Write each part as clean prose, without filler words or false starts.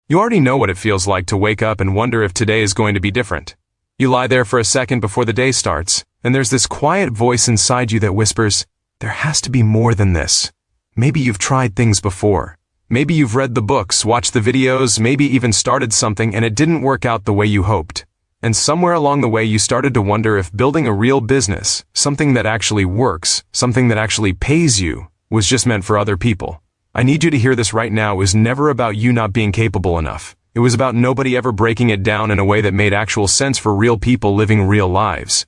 You already know what it feels like to wake up and wonder if today is going to be different. You lie there for a second before the day starts, and there's this quiet voice inside you that whispers, there has to be more than this. Maybe you've tried things before. Maybe you've read the books, watched the videos, maybe even started something and it didn't work out the way you hoped. And somewhere along the way you started to wonder if building a real business, something that actually works, something that actually pays you, was just meant for other people. I need you to hear this right now. It was never about you not being capable enough. It was about nobody ever breaking it down in a way that made actual sense for real people living real lives.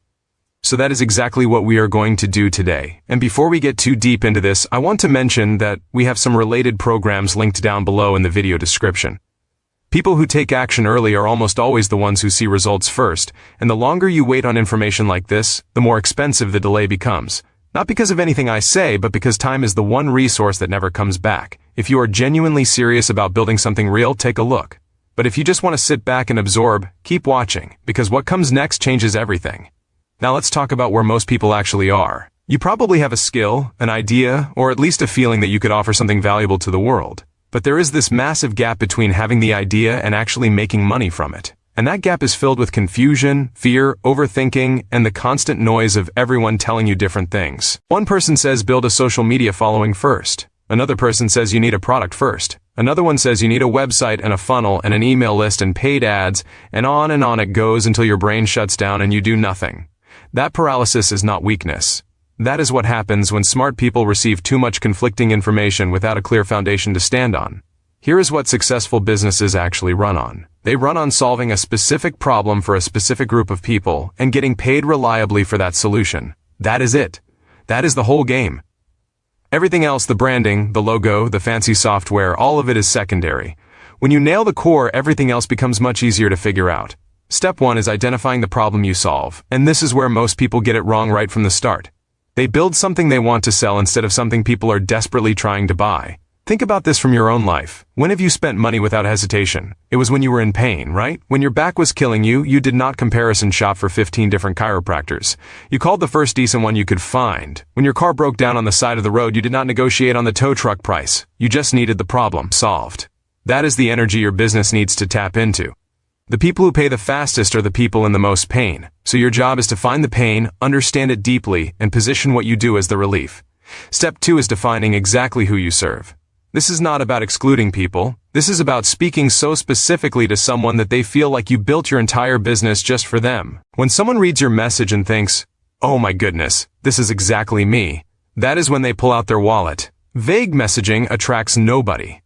So that is exactly what we are going to do today. And before we get too deep into this, I want to mention that we have some related programs linked down below in the video description. People who take action early are almost always the ones who see results first, and the longer you wait on information like this, the more expensive the delay becomes. Not because of anything I say, but because time is the one resource that never comes back. If you are genuinely serious about building something real, take a look. But if you just want to sit back and absorb, keep watching, because what comes next changes everything. Now let's talk about where most people actually are. You probably have a skill, an idea, or at least a feeling that you could offer something valuable to the world. But there is this massive gap between having the idea and actually making money from it. And that gap is filled with confusion, fear, overthinking, and the constant noise of everyone telling you different things. One person says build a social media following first. Another person says you need a product first. Another one says you need a website and a funnel and an email list and paid ads, and on it goes until your brain shuts down and you do nothing. That paralysis is not weakness. That is what happens when smart people receive too much conflicting information without a clear foundation to stand on. Here is what successful businesses actually run on. They run on solving a specific problem for a specific group of people and getting paid reliably for that solution. That is it. That is the whole game. Everything else, the branding, the logo, the fancy software, all of it is secondary. When you nail the core, everything else becomes much easier to figure out. Step 1 is identifying the problem you solve, and this is where most people get it wrong right from the start. They build something they want to sell instead of something people are desperately trying to buy. Think about this from your own life. When have you spent money without hesitation? It was when you were in pain, right? When your back was killing you, you did not comparison shop for 15 different chiropractors. You called the first decent one you could find. When your car broke down on the side of the road, you did not negotiate on the tow truck price. You just needed the problem solved. That is the energy your business needs to tap into. The people who pay the fastest are the people in the most pain. So your job is to find the pain, understand it deeply, and position what you do as the relief. Step 2 is defining exactly who you serve. This is not about excluding people. This is about speaking so specifically to someone that they feel like you built your entire business just for them. When someone reads your message and thinks, oh my goodness, this is exactly me, that is when they pull out their wallet. Vague messaging attracts nobody.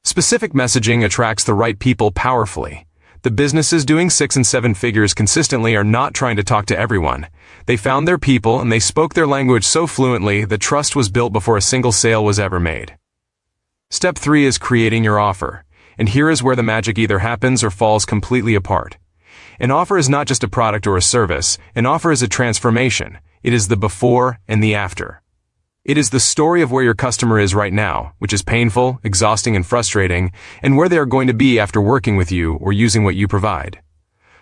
Specific messaging attracts the right people powerfully. The businesses doing 6 and 7 figures consistently are not trying to talk to everyone. They found their people and they spoke their language so fluently that trust was built before a single sale was ever made. Step 3 is creating your offer. And here is where the magic either happens or falls completely apart. An offer is not just a product or a service. An offer is a transformation. It is the before and the after. It is the story of where your customer is right now, which is painful, exhausting, and frustrating, and where they are going to be after working with you or using what you provide.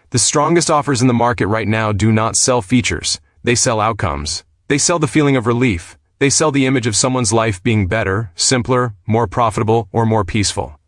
The strongest offers in the market right now do not sell features. They sell outcomes. They sell the feeling of relief. They sell the image of someone's life being better, simpler, more profitable, or more peaceful.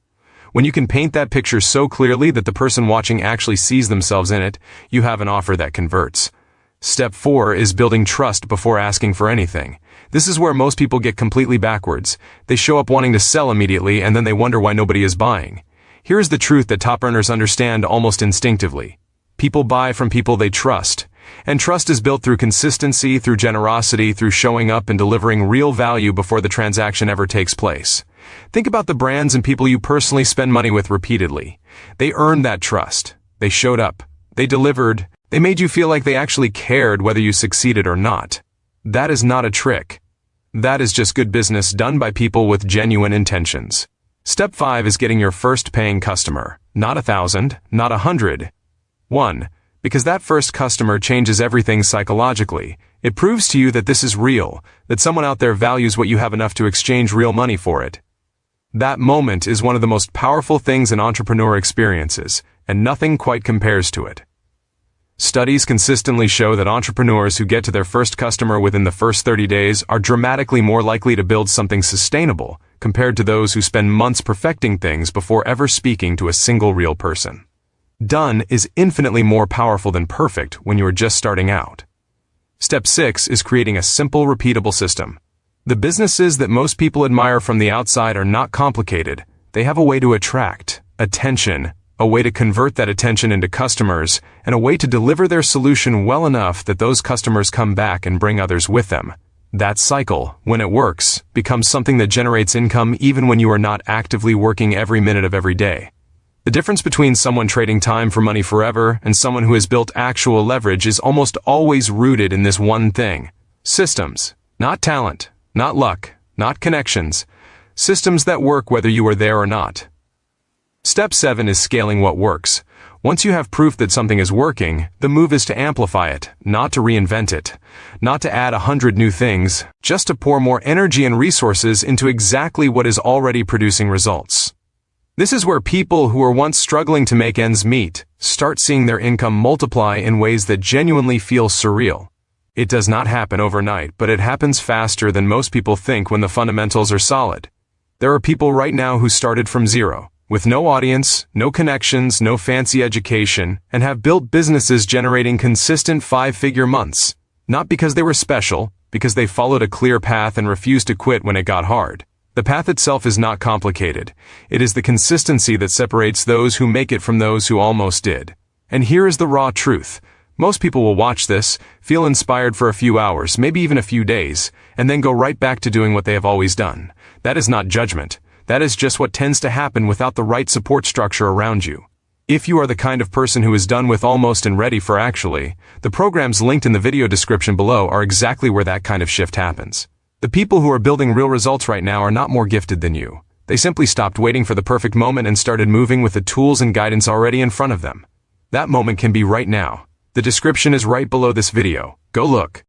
When you can paint that picture so clearly that the person watching actually sees themselves in it, you have an offer that converts. Step 4 is building trust before asking for anything. This is where most people get completely backwards. They show up wanting to sell immediately and then they wonder why nobody is buying. Here is the truth that top earners understand almost instinctively. People buy from people they trust. And trust is built through consistency, through generosity, through showing up and delivering real value before the transaction ever takes place. Think about the brands and people you personally spend money with repeatedly. They earned that trust. They showed up. They delivered. They made you feel like they actually cared whether you succeeded or not. That is not a trick. That is just good business done by people with genuine intentions. Step 5 is getting your first paying customer. Not 1,000, not 100. 1. Because that first customer changes everything psychologically. It proves to you that this is real, that someone out there values what you have enough to exchange real money for it. That moment is one of the most powerful things an entrepreneur experiences, and nothing quite compares to it. Studies consistently show that entrepreneurs who get to their first customer within the first 30 days are dramatically more likely to build something sustainable, compared to those who spend months perfecting things before ever speaking to a single real person. Done is infinitely more powerful than perfect when you are just starting out. Step 6 is creating a simple, repeatable system. The businesses that most people admire from the outside are not complicated. They have a way to attract attention, a way to convert that attention into customers, and a way to deliver their solution well enough that those customers come back and bring others with them. That cycle, when it works, becomes something that generates income even when you are not actively working every minute of every day. The difference between someone trading time for money forever and someone who has built actual leverage is almost always rooted in this one thing: systems. Not talent, not luck, not connections. Systems that work whether you are there or not. Step 7 is scaling what works. Once you have proof that something is working, the move is to amplify it, not to reinvent it. Not to add 100 new things, just to pour more energy and resources into exactly what is already producing results. This is where people who were once struggling to make ends meet start seeing their income multiply in ways that genuinely feel surreal. It does not happen overnight, but it happens faster than most people think when the fundamentals are solid. There are people right now who started from zero, with no audience, no connections, no fancy education, and have built businesses generating consistent 5-figure months. Not because they were special, because they followed a clear path and refused to quit when it got hard. The path itself is not complicated. It is the consistency that separates those who make it from those who almost did. And here is the raw truth. Most people will watch this, feel inspired for a few hours, maybe even a few days, and then go right back to doing what they have always done. That is not judgment. That is just what tends to happen without the right support structure around you. If you are the kind of person who is done with almost and ready for actually, the programs linked in the video description below are exactly where that kind of shift happens. The people who are building real results right now are not more gifted than you. They simply stopped waiting for the perfect moment and started moving with the tools and guidance already in front of them. That moment can be right now. The description is right below this video. Go look.